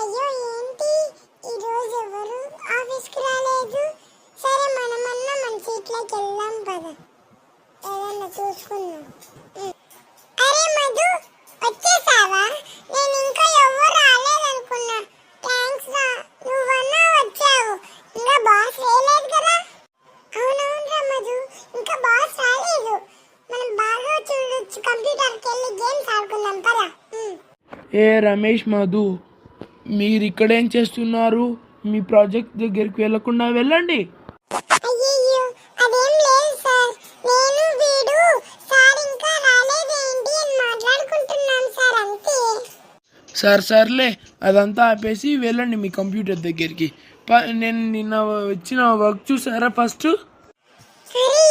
అయ్యో ఏంటి ఈరోజు ఎవరు ఆఫీస్కి రాలేదు. సరే మనమన్నా మన సీట్లోకి వెళ్దాం పద, ఏదన్నా చూసుకుందాం. అరే మధు, వచ్చేసావా? నేను ఇంకా ఎవరు రాలేదనుకున్నా. థ్యాంక్స్ రా, నువ్వన్నా వచ్చావు. ఇంకా బాస్ రాలేదు కదా? అవునవునరా మధు, ఇంకా బాస్ రాలేదు. మనం బాగా చూడొచ్చు, కంప్యూటర్కి వెళ్ళి గేమ్స్ ఆడుకుందాం పదా. ఏ రమేష్, మధు, మీరు ఇక్కడేం చేస్తున్నారు? మీ ప్రాజెక్ట్ దగ్గరికి వెళ్ళకుండా వెళ్ళండి. అయ్యయ్యో, అదేం లేదు సార్. నేను వీడు సార్ ఇంకా రాలేదేంటి అని మాట్లాడుకుంటున్నాం సార్, అంతే. సర్లే, అదంతా ఆపేసి వెళ్ళండి మీ కంప్యూటర్ దగ్గరికి. నేను నిన్న వచ్చిన వర్క్ చూసారా ఫస్ట్? అరే